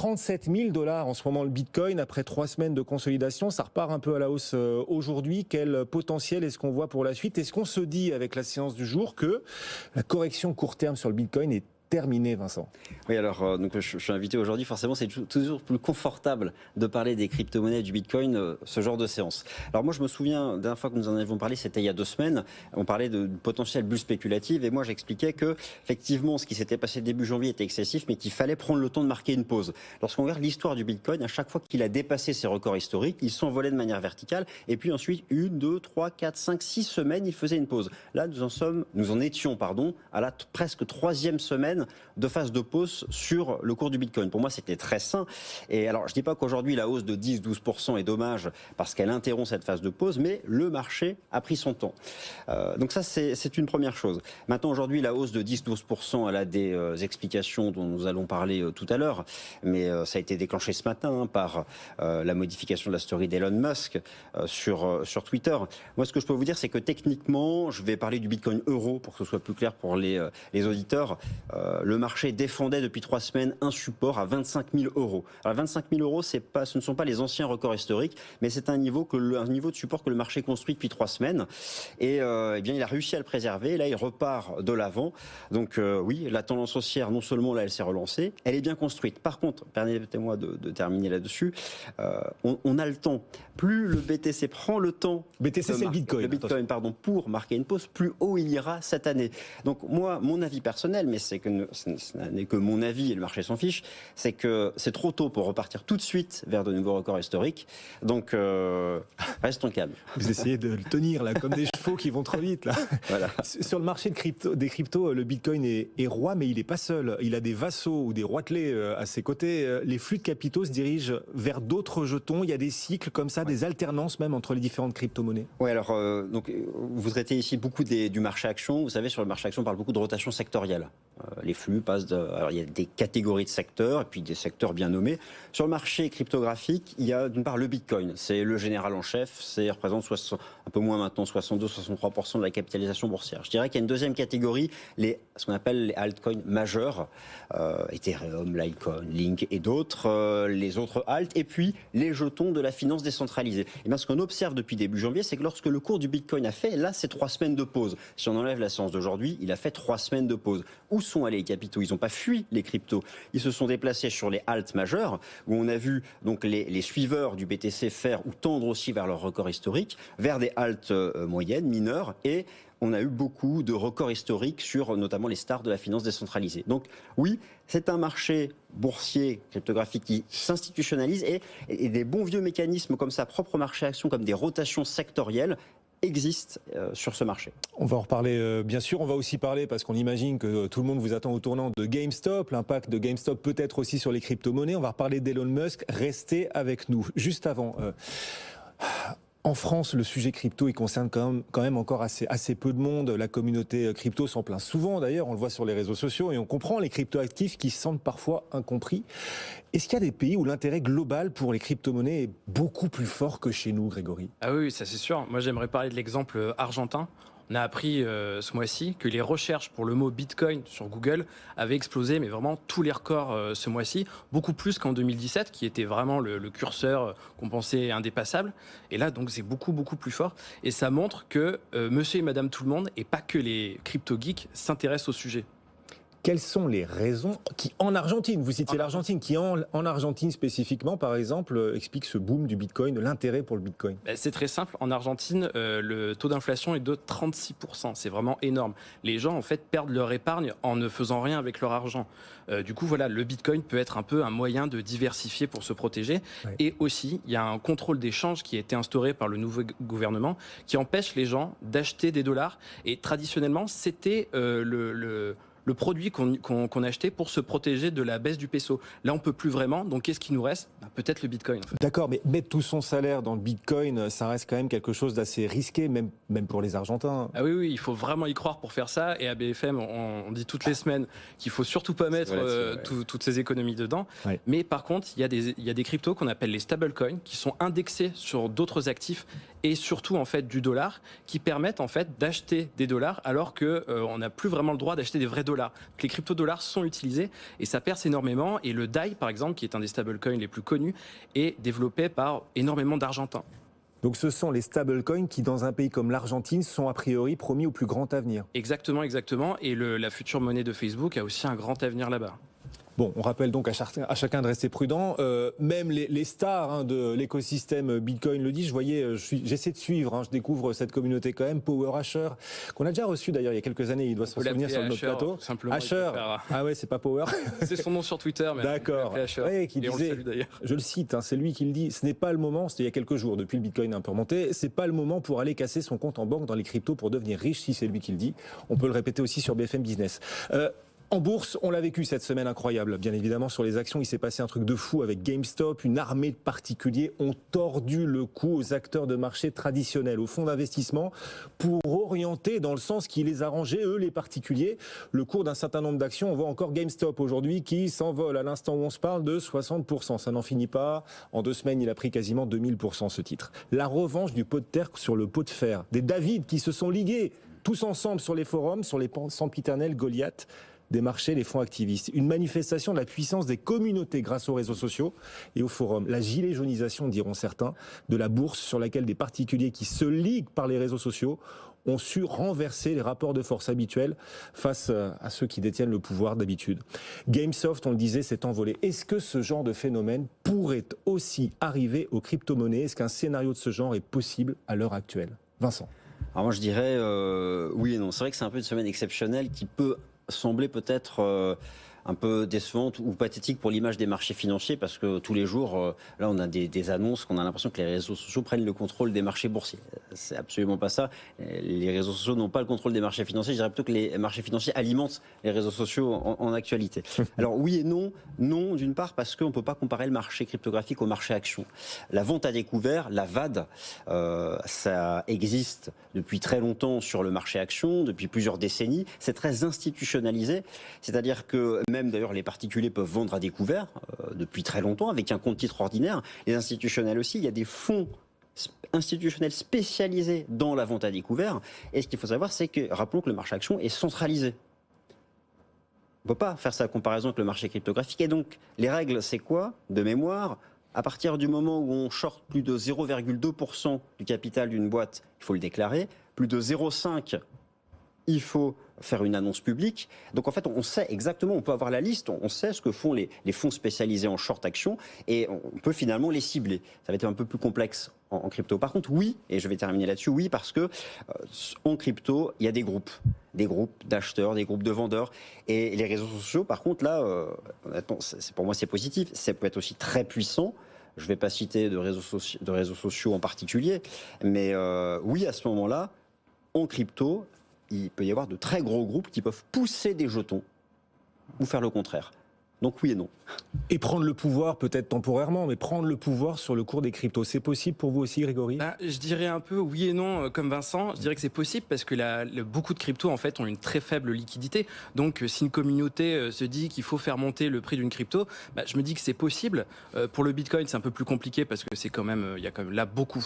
37 000 $ en ce moment le Bitcoin. Après 3 semaines de consolidation, ça repart un peu à la hausse aujourd'hui. Quel potentiel est-ce qu'on voit pour la suite? Est-ce qu'on se dit avec la séance du jour que la correction court terme sur le Bitcoin est terminé, Vincent? Oui, alors donc je suis invité aujourd'hui. Forcément, c'est toujours plus confortable de parler des crypto-monnaies, du Bitcoin, ce genre de séance. Alors moi, je me souviens, la dernière fois que nous en avions parlé, c'était il y a 2 semaines. On parlait de potentielle bulle spéculative et moi, j'expliquais que effectivement, ce qui s'était passé début janvier était excessif, mais qu'il fallait prendre le temps de marquer une pause. Lorsqu'on regarde l'histoire du Bitcoin, à chaque fois qu'il a dépassé ses records historiques, il s'envolait de manière verticale et puis ensuite 1, 2, 3, 4, 5, 6 semaines, il faisait une pause. Là, nous en étions à la presque 3e semaine de phase de pause sur le cours du Bitcoin. Pour moi, c'était très sain. Et alors, je ne dis pas qu'aujourd'hui, la hausse de 10-12% est dommage parce qu'elle interrompt cette phase de pause, mais le marché a pris son temps. Donc ça, c'est une première chose. Maintenant, aujourd'hui, la hausse de 10-12%, elle a des explications dont nous allons parler tout à l'heure, mais ça a été déclenché ce matin par la modification de la story d'Elon Musk sur Twitter. Moi, ce que je peux vous dire, c'est que techniquement, je vais parler du Bitcoin euro pour que ce soit plus clair pour les auditeurs. Le marché défendait depuis 3 semaines un support à 25 000 €. Alors 25 000 €, ce ne sont pas les anciens records historiques, mais c'est un niveau de support que le marché construit depuis 3 semaines. Et eh bien, il a réussi à le préserver. Là, il repart de l'avant. Donc oui, la tendance haussière, non seulement là, elle s'est relancée, elle est bien construite. Par contre, permettez-moi de terminer là-dessus. On a le temps. Plus le BTC prend le temps, BTC, c'est le Bitcoin. Le Bitcoin, pardon, pour marquer une pause, plus haut il ira cette année. Donc moi, mon avis personnel, mais ce n'est que mon avis et le marché s'en fiche, c'est que c'est trop tôt pour repartir tout de suite vers de nouveaux records historiques. Donc restons calmes. Vous essayez de le tenir là, comme des chevaux qui vont trop vite là. Voilà. Sur le marché des cryptos, le Bitcoin est roi, mais il n'est pas seul. Il a des vassaux ou des roitelets à ses côtés. Les flux de capitaux se dirigent vers d'autres jetons. Il y a des cycles comme ça, des alternances même entre les différentes crypto-monnaies. Oui, alors donc vous traitez ici beaucoup du marché action. Vous savez, sur le marché action, on parle beaucoup de rotation sectorielle. Les flux passent alors il y a des catégories de secteurs et puis des secteurs bien nommés. Sur le marché cryptographique, il y a d'une part le Bitcoin, c'est le général en chef, ça représente un peu moins maintenant 62-63% de la capitalisation boursière. Je dirais qu'il y a une deuxième catégorie, ce qu'on appelle les altcoins majeurs, Ethereum, Litecoin, Link et d'autres, les autres alt, et puis les jetons de la finance décentralisée. Et bien ce qu'on observe depuis début janvier, c'est que lorsque le cours du Bitcoin a fait, là c'est 3 semaines de pause. Si on enlève la séance d'aujourd'hui, il a fait 3 semaines de pause. Où sont allés les capitaux? Ils n'ont pas fui les cryptos. Ils se sont déplacés sur les alt majeurs, où on a vu donc les suiveurs du BTC faire ou tendre aussi vers leur record historique, vers des alt moyennes, mineures, et on a eu beaucoup de records historiques sur notamment les stars de la finance décentralisée. Donc oui, c'est un marché boursier cryptographique qui s'institutionnalise et des bons vieux mécanismes comme ça, propre marché action, comme des rotations sectorielles, existe sur ce marché. On va en reparler bien sûr, on va aussi parler, parce qu'on imagine que tout le monde vous attend au tournant, de GameStop, l'impact de GameStop peut-être aussi sur les crypto-monnaies. On va reparler d'Elon Musk, restez avec nous. Juste avant, en France, le sujet crypto, il concerne quand même encore assez peu de monde. La communauté crypto s'en plaint souvent, d'ailleurs, on le voit sur les réseaux sociaux, et on comprend les crypto-actifs qui se sentent parfois incompris. Est-ce qu'il y a des pays où l'intérêt global pour les crypto-monnaies est beaucoup plus fort que chez nous, Grégory? Ah oui, ça c'est sûr. Moi, j'aimerais parler de l'exemple argentin. On a appris ce mois-ci que les recherches pour le mot Bitcoin sur Google avaient explosé, mais vraiment tous les records ce mois-ci, beaucoup plus qu'en 2017, qui était vraiment le curseur qu'on pensait indépassable. Et là, donc, c'est beaucoup plus fort. Et ça montre que monsieur et madame tout le monde, et pas que les crypto-geeks, s'intéressent au sujet. Quelles sont les raisons qui, en Argentine, vous citiez l'Argentine, qui en Argentine spécifiquement, par exemple, explique ce boom du Bitcoin, l'intérêt pour le Bitcoin? C'est très simple. En Argentine, le taux d'inflation est de 36%. C'est vraiment énorme. Les gens, en fait, perdent leur épargne en ne faisant rien avec leur argent. Du coup, voilà, le Bitcoin peut être un peu un moyen de diversifier pour se protéger. Ouais. Et aussi, il y a un contrôle d'échange qui a été instauré par le nouveau gouvernement qui empêche les gens d'acheter des dollars. Et traditionnellement, c'était le produit qu'on achetait pour se protéger de la baisse du peso. Là, on peut plus vraiment. Donc, qu'est-ce qui nous reste? Peut-être le Bitcoin. En fait. D'accord, mais mettre tout son salaire dans le Bitcoin, ça reste quand même quelque chose d'assez risqué, même pour les Argentins. Ah oui, il faut vraiment y croire pour faire ça. Et à BFM, on dit toutes les semaines qu'il faut surtout pas mettre toutes ces économies dedans. Ouais. Mais par contre, il y a des cryptos qu'on appelle les stablecoins, qui sont indexés sur d'autres actifs et surtout en fait du dollar, qui permettent en fait d'acheter des dollars alors que on n'a plus vraiment le droit d'acheter des vrais dollars. dollars. Donc les crypto-dollars sont utilisés et ça perce énormément. Et le DAI, par exemple, qui est un des stablecoins les plus connus, est développé par énormément d'Argentins. Donc ce sont les stablecoins qui, dans un pays comme l'Argentine, sont a priori promis au plus grand avenir. Exactement. Et la future monnaie de Facebook a aussi un grand avenir là-bas. Bon, on rappelle donc à chacun de rester prudent. Même les stars de l'écosystème Bitcoin le disent. J'essaie de suivre. Je découvre cette communauté quand même. Power Asher, qu'on a déjà reçu d'ailleurs il y a quelques années. Il doit se souvenir sur notre plateau. Asher. Ah ouais, c'est pas Power. C'est son nom sur Twitter. Mais d'accord. Ouais, qui disait, je le cite, c'est lui qui le dit. Ce n'est pas le moment. C'était il y a quelques jours. Depuis le Bitcoin a un peu remonté. C'est pas le moment pour aller casser son compte en banque dans les cryptos pour devenir riche. Si c'est lui qui le dit, on peut le répéter aussi sur BFM Business. En bourse, on l'a vécu cette semaine incroyable. Bien évidemment, sur les actions, il s'est passé un truc de fou avec GameStop. Une armée de particuliers ont tordu le cou aux acteurs de marché traditionnels, aux fonds d'investissement, pour orienter dans le sens qui les arrangeait, eux, les particuliers, le cours d'un certain nombre d'actions. On voit encore GameStop aujourd'hui qui s'envole à l'instant où on se parle de 60%. Ça n'en finit pas. En 2 semaines, il a pris quasiment 2000% ce titre. La revanche du pot de terre sur le pot de fer. Des David qui se sont ligués tous ensemble sur les forums, sur les sempiternels Goliath des marchés, les fonds activistes. Une manifestation de la puissance des communautés grâce aux réseaux sociaux et aux forums. La gilet jaunisation, diront certains, de la bourse sur laquelle des particuliers qui se liguent par les réseaux sociaux ont su renverser les rapports de force habituels face à ceux qui détiennent le pouvoir d'habitude. GameSoft, on le disait, s'est envolé. Est-ce que ce genre de phénomène pourrait aussi arriver aux crypto-monnaies ? Est-ce qu'un scénario de ce genre est possible à l'heure actuelle ? Vincent. Alors moi je dirais oui et non. C'est vrai que c'est un peu une semaine exceptionnelle qui peut sembler peut-être un peu décevante ou pathétique pour l'image des marchés financiers parce que tous les jours, là on a des annonces qu'on a l'impression que les réseaux sociaux prennent le contrôle des marchés boursiers. C'est absolument pas ça. Les réseaux sociaux n'ont pas le contrôle des marchés financiers. Je dirais plutôt que les marchés financiers alimentent les réseaux sociaux en actualité. Alors oui et non. Non, d'une part parce qu'on ne peut pas comparer le marché cryptographique au marché action. La vente à découvert, la VAD, ça existe depuis très longtemps sur le marché action, depuis plusieurs décennies. C'est très institutionnalisé. C'est-à-dire que même d'ailleurs les particuliers peuvent vendre à découvert depuis très longtemps avec un compte titre ordinaire. Les institutionnels aussi, il y a des fonds institutionnels spécialisés dans la vente à découvert. Et ce qu'il faut savoir, c'est que, rappelons que le marché action est centralisé. On ne peut pas faire sa comparaison avec le marché cryptographique. Et donc, les règles, c'est quoi ? De mémoire, à partir du moment où on short plus de 0,2% du capital d'une boîte, il faut le déclarer. Plus de 0,5%, il faut faire une annonce publique. Donc en fait, on sait exactement, on peut avoir la liste, on sait ce que font les fonds spécialisés en short action et on peut finalement les cibler. Ça va être un peu plus complexe en crypto. Par contre, oui, et je vais terminer là-dessus, oui, parce que en crypto, il y a des groupes d'acheteurs, des groupes de vendeurs. Et les réseaux sociaux, par contre, là, pour moi, c'est positif. Ça peut être aussi très puissant. Je ne vais pas citer de réseaux sociaux en particulier, mais oui, à ce moment-là, en crypto, il peut y avoir de très gros groupes qui peuvent pousser des jetons ou faire le contraire. Donc oui et non. Et prendre le pouvoir, peut-être temporairement, mais prendre le pouvoir sur le cours des cryptos, c'est possible pour vous aussi, Grégory ? Je dirais un peu oui et non, comme Vincent. Je dirais que c'est possible parce que beaucoup de cryptos en fait ont une très faible liquidité. Donc si une communauté se dit qu'il faut faire monter le prix d'une crypto, je me dis que c'est possible. Pour le Bitcoin, c'est un peu plus compliqué parce que c'est quand même, il y a quand même là beaucoup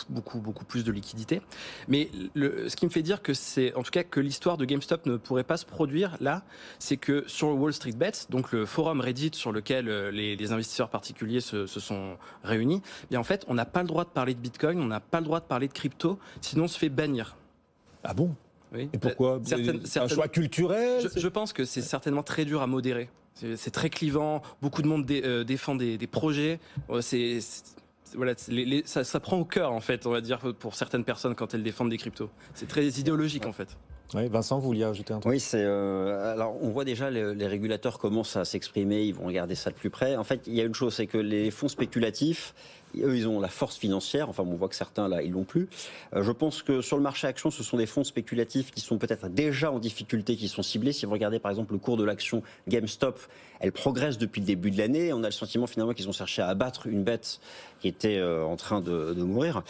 plus de liquidité. Mais ce qui me fait dire que c'est, en tout cas, que l'histoire de GameStop ne pourrait pas se produire là, c'est que sur Wall Street Bets, donc le forum Reddit sur lequel les investisseurs particuliers se sont réunis, bien en fait, on n'a pas le droit de parler de Bitcoin, on n'a pas le droit de parler de crypto, sinon on se fait bannir. Ah bon ? Oui. Et pourquoi ? Un choix culturel ? Je pense que c'est certainement très dur à modérer. C'est très clivant, beaucoup de monde défend des projets. Ça prend au cœur, en fait, on va dire, pour certaines personnes quand elles défendent des cryptos. C'est très idéologique, en fait. Oui, Vincent, vous vouliez ajouter un truc ? Oui, alors on voit déjà les régulateurs commencent à s'exprimer, ils vont regarder ça de plus près. En fait, il y a une chose, c'est que les fonds spéculatifs, eux, ils ont la force financière. Enfin, on voit que certains, là, ils l'ont plus. Je pense que sur le marché action, ce sont des fonds spéculatifs qui sont peut-être déjà en difficulté, qui sont ciblés. Si vous regardez, par exemple, le cours de l'action GameStop, elle progresse depuis le début de l'année. On a le sentiment, finalement, qu'ils ont cherché à abattre une bête qui était en train de mourir.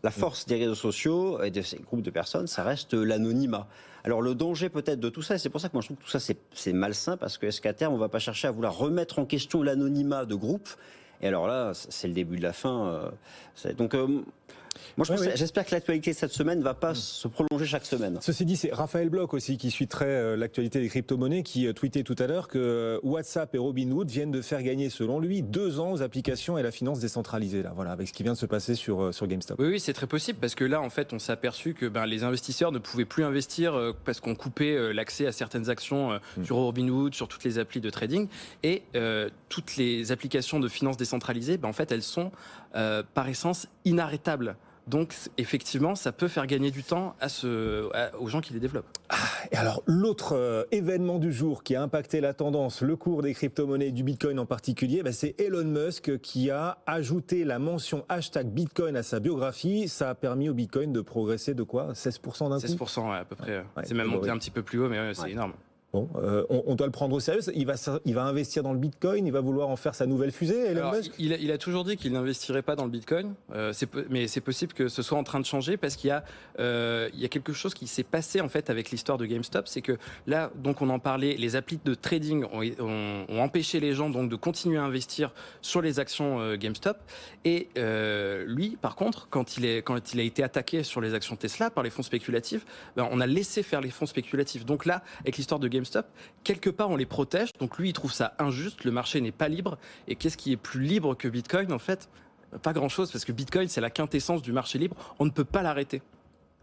La force des réseaux sociaux et de ces groupes de personnes, ça reste l'anonymat. Alors le danger peut-être de tout ça, et c'est pour ça que moi je trouve que tout ça c'est malsain, parce que est-ce qu'à terme on ne va pas chercher à vouloir remettre en question l'anonymat de groupes ? Et alors là, c'est le début de la fin. Donc Moi, j'espère que l'actualité de cette semaine ne va pas se prolonger chaque semaine. Ceci dit, c'est Raphaël Bloch aussi qui suit très l'actualité des crypto-monnaies qui tweetait tout à l'heure que WhatsApp et Robinhood viennent de faire gagner, selon lui, 2 ans aux applications et la finance décentralisée. Là, voilà, avec ce qui vient de se passer sur GameStop. Oui, c'est très possible parce que là, en fait, on s'est aperçu que les investisseurs ne pouvaient plus investir parce qu'on coupait l'accès à certaines actions sur Robinhood, sur toutes les applis de trading et toutes les applications de finance décentralisée, en fait, elles sont par essence inarrêtables. Donc, effectivement, ça peut faire gagner du temps aux gens qui les développent. Et alors, l'autre événement du jour qui a impacté la tendance, le cours des crypto-monnaies, du Bitcoin en particulier, c'est Elon Musk qui a ajouté la mention #Bitcoin à sa biographie. Ça a permis au Bitcoin de progresser de quoi ? 16% d'un coup ? 16%, à peu près. Ouais, c'est même monté un petit peu plus haut, mais c'est énorme. Bon, on doit le prendre au sérieux. Il va investir dans le Bitcoin, il va vouloir en faire sa nouvelle fusée, Elon Musk. Il a toujours dit qu'il n'investirait pas dans le Bitcoin, mais c'est possible que ce soit en train de changer parce qu'il y a quelque chose qui s'est passé en fait avec l'histoire de GameStop, c'est que là, donc on en parlait, les applis de trading ont empêché les gens donc de continuer à investir sur les actions GameStop. Et lui, par contre, quand il a été attaqué sur les actions Tesla par les fonds spéculatifs, on a laissé faire les fonds spéculatifs. Donc là, avec l'histoire de GameStop, quelque part on les protège, donc lui il trouve ça injuste, le marché n'est pas libre, et qu'est-ce qui est plus libre que Bitcoin en fait ? Pas grand chose, parce que Bitcoin c'est la quintessence du marché libre, on ne peut pas l'arrêter.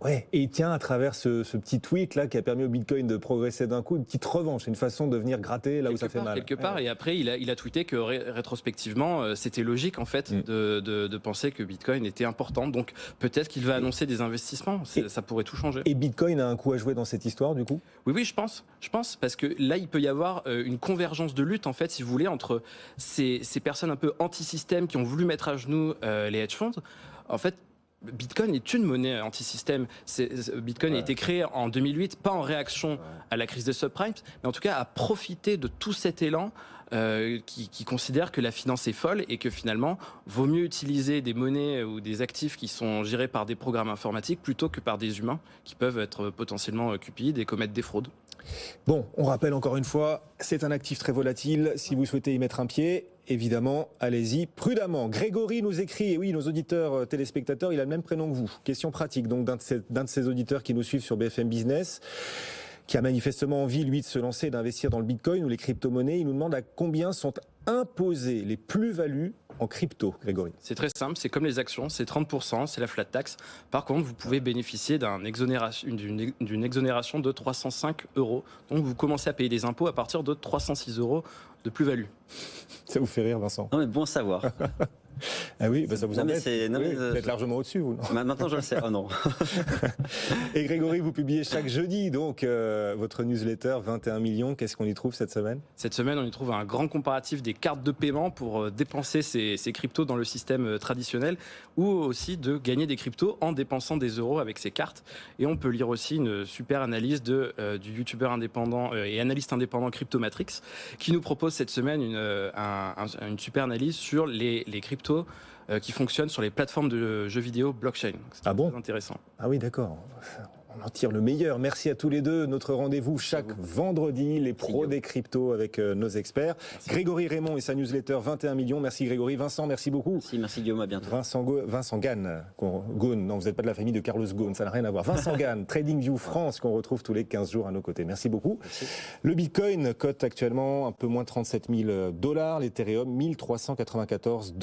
Ouais, et il tient à travers ce petit tweet là qui a permis au Bitcoin de progresser d'un coup, une petite revanche, une façon de venir gratter là où ça fait mal. Quelque part, et après il a tweeté que rétrospectivement c'était logique en fait de penser que Bitcoin était important, donc peut-être qu'il va annoncer des investissements, ça pourrait tout changer. Et Bitcoin a un coup à jouer dans cette histoire du coup ? Oui, je pense, parce que là il peut y avoir une convergence de lutte en fait, si vous voulez, entre ces personnes un peu anti-système qui ont voulu mettre à genoux les hedge funds. En fait, Bitcoin est une monnaie anti-système. Bitcoin a été créé en 2008, pas en réaction à la crise des subprimes, mais en tout cas à profiter de tout cet élan qui considère que la finance est folle et que finalement, vaut mieux utiliser des monnaies ou des actifs qui sont gérés par des programmes informatiques plutôt que par des humains qui peuvent être potentiellement cupides et commettre des fraudes. Bon, on rappelle encore une fois, c'est un actif très volatile. Si vous souhaitez y mettre un pied, évidemment, allez-y prudemment. Grégory nous écrit, et oui, nos auditeurs téléspectateurs, il a le même prénom que vous. Question pratique, donc d'un de ces auditeurs qui nous suivent sur BFM Business, qui a manifestement envie, lui, de se lancer et d'investir dans le Bitcoin ou les crypto-monnaies. Il nous demande à combien sont imposées les plus-values en crypto, Grégory. C'est très simple, c'est comme les actions, c'est 30%, c'est la flat tax. Par contre, vous pouvez bénéficier d'une exonération de 305 €. Donc vous commencez à payer des impôts à partir de 306 € de plus-value. Ça vous fait rire, Vincent ? Non mais bon à savoir. Ah oui, ça vous embête. Vous êtes largement au-dessus, vous. Maintenant, je le sais. Oh non. Et Grégory, vous publiez chaque jeudi donc votre newsletter 21 millions. Qu'est-ce qu'on y trouve cette semaine ? Cette semaine, on y trouve un grand comparatif des cartes de paiement pour dépenser ces cryptos dans le système traditionnel ou aussi de gagner des cryptos en dépensant des euros avec ces cartes. Et on peut lire aussi une super analyse du youtubeur indépendant et analyste indépendant Cryptomatrix qui nous propose cette semaine une super analyse sur les cryptos qui fonctionnent sur les plateformes de jeux vidéo blockchain. C'est très intéressant. Ah oui, d'accord. On en tire le meilleur. Merci à tous les deux. Notre rendez-vous chaque vendredi, les pros des cryptos avec nos experts. Merci. Grégory Raymond et sa newsletter 21 millions. Merci Grégory. Vincent, merci beaucoup. Merci Guillaume, à bientôt. Vincent Gann, non, vous n'êtes pas de la famille de Carlos Ghosn, ça n'a rien à voir. Vincent Gann, TradingView France, qu'on retrouve tous les 15 jours à nos côtés. Merci beaucoup. Merci. Le Bitcoin cote actuellement un peu moins de $37 000. L'Ethereum, $1 394.